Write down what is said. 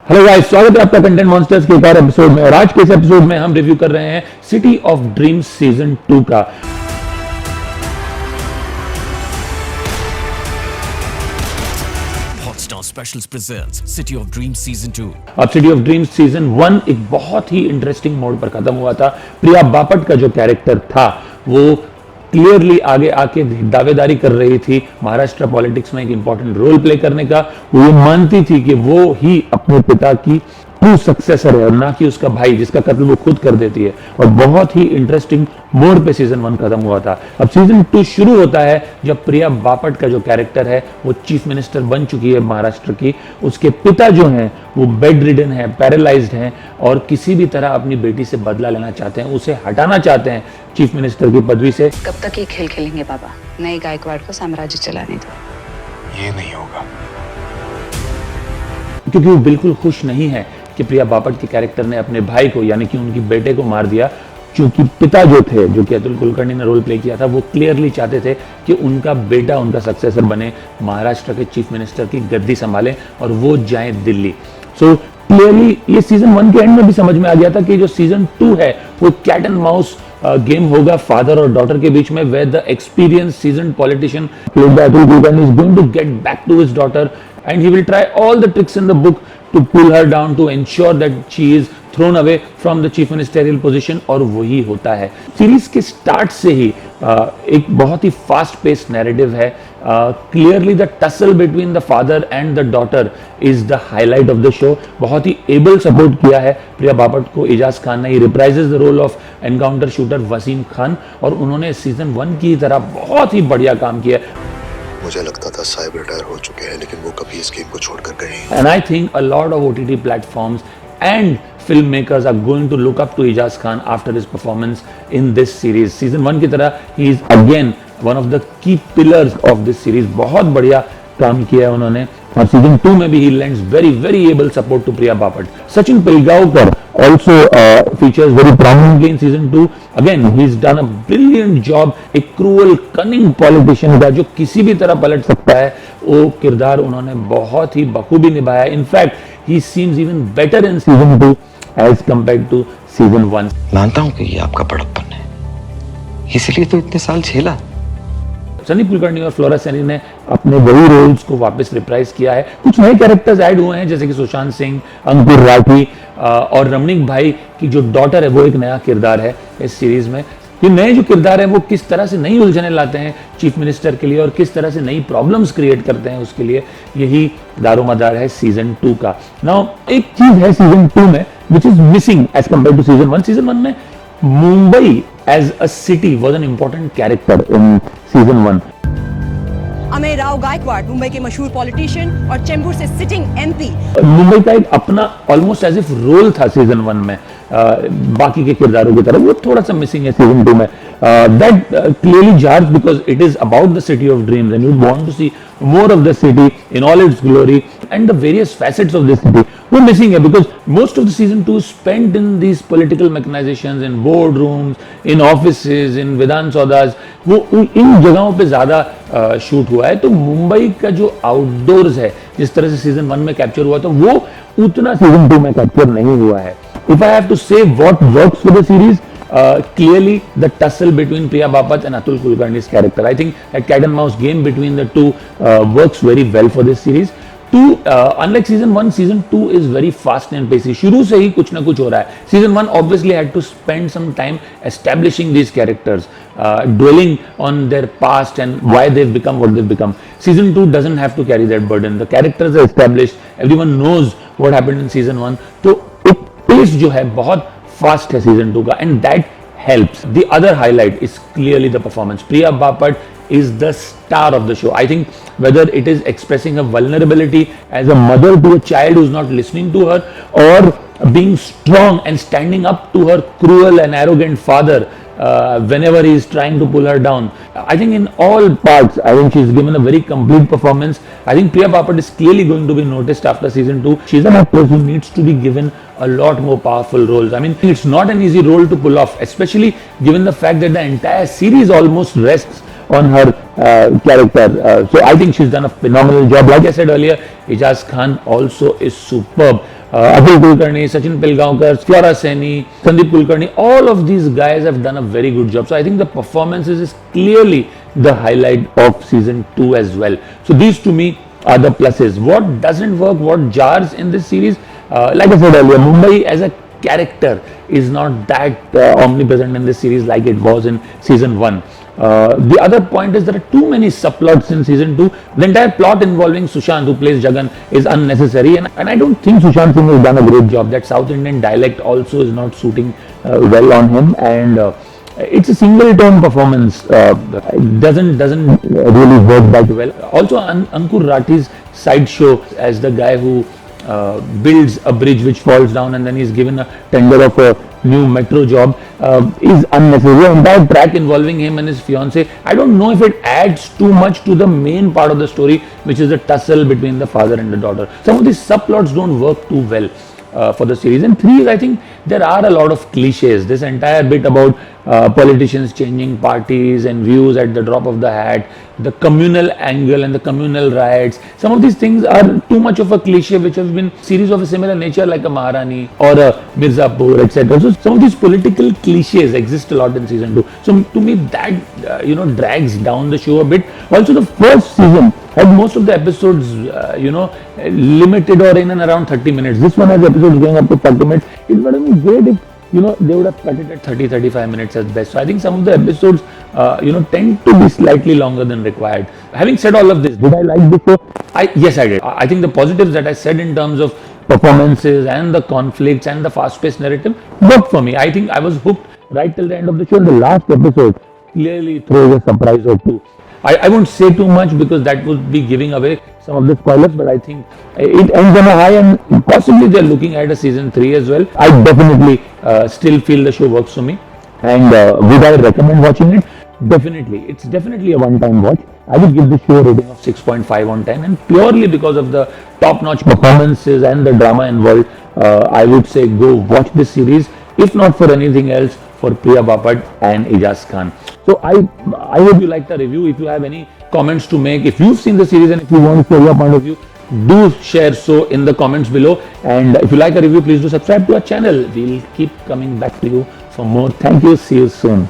Hello guys, स्वागत है आपका कंटेंट मॉन्स्टर्स के एक और एपिसोड में। और आज के इस एपिसोड में हम रिव्यू कर रहे हैं सिटी ऑफ ड्रीम्स सीजन 2 का। Hotstar Specials presents City of Dreams Season 2। अब सिटी ऑफ ड्रीम्स सीजन 1 एक बहुत ही इंटरेस्टिंग मोड पर खत्म हुआ था। प्रिया बापट का जो कैरेक्टर था वो क्लियरली आगे आके दावेदारी कर रही थी महाराष्ट्र पॉलिटिक्स में एक इंपॉर्टेंट रोल प्ले करने का। वो ये मानती थी कि वो ही अपने पिता की ट्रू सक्सेसर है और ना कि उसका भाई, जिसका कत्ल वो खुद कर देती है। और बहुत ही इंटरेस्टिंग मोड पे सीजन 1 खत्म हुआ था। अब सीजन 2 शुरू होता है जब प्रिया बापट का जो कैरेक्टर है वो चीफ मिनिस्टर बन चुकी है महाराष्ट्र की। उसके पिता जो हैं वो बेड रिडन है, पैरालाइज्ड हैं और किसी भी तरह अपनी बेटी से बदला लेना चाहते हैं, उसे हटाना चाहते हैं चीफ मिनिस्टर की पदवी से। कब तक ये खेल खेलेंगे पापा? नए गायकवाड़ को साम्राज्य चलाने दो। ये नहीं होगा। क्योंकि वो बिल्कुल खुश नहीं है कि प्रिया बापट के कैरेक्टर ने अपने भाई को यानी कि उनकी बेटे को मार दिया। क्योंकि पिता जो थे, जो कि अतुल कुलकर्णी ने रोल प्ले किया था, वो क्लियरली चाहते थे कि उनका बेटा उनका सक्सेसर बने, महाराष्ट्र के चीफ मिनिस्टर की गद्दी संभाले और वो जाए दिल्ली। सो क्लियरली ये सीजन 1 के एंड में भी समझ में आ गया था कि जो सीजन 2 है वो कैट एंड माउस गेम होगा फादर और डॉटर के बीच में, where the experience season politician played by Atul Kulkarni is going to get back to his daughter and he will try all the tricks in the book to pull her down to ensure that she is thrown away from the chief ministerial position। और वही होता है। Series के start से ही एक बहुत ही fast paced narrative है। Clearly the tussle between the father and the daughter is the highlight of the show. बहुत ही एबल सपोर्ट किया है प्रिया बापट को इजाज खान ने। Reprises the role of encounter shooter Wasim Khan और उन्होंने सीजन 1 की तरह बहुत ही बढ़िया काम किया। मुझे लगता था साहब रिटायर हो चुके हैं, लेकिन वो कभी इस गेम को छोड़कर गए ही नहीं। And I think a lot of OTT platforms and filmmakers are going to look up to Ijaz Khan after his performance in this series. Season 1 की तरह he is again one of the key pillars of this series। बहुत बढ़िया काम किया है उन्होंने। और season 2 में भी he lends very able support to Priya Bapat। Sachin Pilgaonkar also features very prominently in season 2। Again he's done a brilliant job। एक cruel cunning politician का जो किसी भी तरह पलट सकता है, वो किरदार उन्होंने बहुत ही बखूबी निभाया। In fact he seems even better in season 2 as compared to season 1। मानता हूं कि ये आपका बड़प्पन है, इसीलिए तो इतने साल झेला। सनी कुलकर्णी और फ्लोरा सैनी ने अपने वही रोल्स को वापस रिप्राइज किया है। कुछ नए कैरेक्टर्स ऐड हुए हैं जैसे कि सुशांत सिंह, अंकुर राठी और रमणीक भाई की जो डॉटर है वो एक नया किरदार है इस सीरीज में। ये नए जो किरदार है वो किस तरह से नई उलझने लाते हैं चीफ मिनिस्टर के लिए और किस तरह से नई प्रॉब्लम्स क्रिएट करते हैं उसके लिए, यही दारोमदार है सीजन 2 का। नाउ एक चीज है सीजन 2 में which is missing as compare to season 1। Season 1 में Mumbai as a city was an important character in season 1। Ameya Rao Gaekwad Mumbai के मशहूर पॉलिटिशियन और चेंबूर से सिटिंग एमपी। मुंबई का एक अपना ऑलमोस्ट एज इफ रोल था सीजन 1 में बाकी के किरदारों की तरह, वो थोड़ा सा मिसिंग है सीजन 2 में। That clearly jars because it is about the city of dreams and you want to see more of the city in all its glory and the various facets of this city. वो missing है because most of the season 2 spent in these political machinations, in board rooms, in offices, in Vidhan Soudhas. वो इन जगहों पे ज्यादा shoot हुआ है। तो मुंबई का जो आउटडोर्स है जिस तरह से सीजन 1 में कैप्चर हुआ था वो उतना सीजन 2 में कैप्चर नहीं हुआ है। If I have to say what works for the series, clearly the tussle between Priya Bapat and Atul Kulkarni's character. I think that cat and mouse game between the two works very well for this series. Unlike season 1, season 2 is very fast and pacey। शुरू से ही कुछ ना कुछ हो रहा है। Season 1 obviously had to spend some time establishing these characters, dwelling on their past and why they've become what they've become। Season 2 doesn't have to carry that burden। The characters are established, everyone knows what happened in season 1। तो एक pace जो है बहुत fast है season 2 का and that helps. The other highlight is clearly the performance. Priya Bapat is the star of the show। I think whether it is expressing a vulnerability as a mother to a child who's not listening to her or being strong and standing up to her cruel and arrogant father whenever he is trying to pull her down, I think in all parts I think she's given a very complete performance। I think Priya Bapat is clearly going to be noticed after season 2। She's an actress who needs to be given a lot more powerful roles। I mean it's not an easy role to pull off, especially given the fact that the entire series almost rests on her character। So I think she's done a phenomenal job। Like I said earlier, Ijaz Khan also is superb। Atul Kulkarni, Sachin Pilgaonkar, Flora Saini, Sandeep Kulkarni, all of these guys have done a very good job. So I think the performances is clearly the highlight of season 2 as well. So these to me are the pluses. What doesn't work, what jars in this series, like I said earlier, Mumbai as a character is not that omnipresent in this series like it was in season 1. The other point is there are too many subplots in season 2. The entire plot involving Sushant, who plays Jagan, is unnecessary, and I don't think Sushant Singh has done a great job. That South Indian dialect also is not suiting well on him, and it's a single tone performance. It doesn't really work that well. Also, Ankur Rathi's sideshow as the guy who builds a bridge which falls down and then he's given a tender of a new metro job is unnecessary. The entire track involving him and his fiance, I don't know if it adds too much to the main part of the story, which is the tussle between the father and the daughter. Some of these subplots don't work too well for the series. And 3 is, I think there are a lot of cliches. This entire bit about politicians changing parties and views at the drop of the hat, the communal angle and the communal riots, some of these things are too much of a cliche which have been series of a similar nature like a Maharani or a Mirzapur, etc. So some of these political cliches exist a lot in season 2. So to me that drags down the show a bit. Also the first season had most of the episodes limited or in and around 30 minutes. This one has episodes going up to 40 minutes. It would have been great if they would have cut it at 30-35 minutes at best. So I think some of the episodes tend to be slightly longer than required. Having said all of this, did I like the show? Yes, I did. I think the positives that I said in terms of performances and the conflicts and the fast-paced narrative worked for me. I think I was hooked right till the end of the show. The last episode clearly throws a surprise or two. I won't say too much because that would be giving away some of the spoilers, but I think it ends on a high and possibly they're looking at a season 3 as well. I definitely still feel the show works for me, and would I recommend watching it? Definitely. It's definitely a one-time watch. I would give the show a rating of 6.5 on 10, and purely because of the top-notch performances and the drama involved, I would say go watch this series, if not for anything else, for Priya Bapat and Ijaz Khan. So I hope you liked the review. If you have any comments to make, if you've seen the series and if you want to share your point of view, do share so in the comments below. And if you like the review, please do subscribe to our channel. We'll keep coming back to you for more. Thank you. See you soon.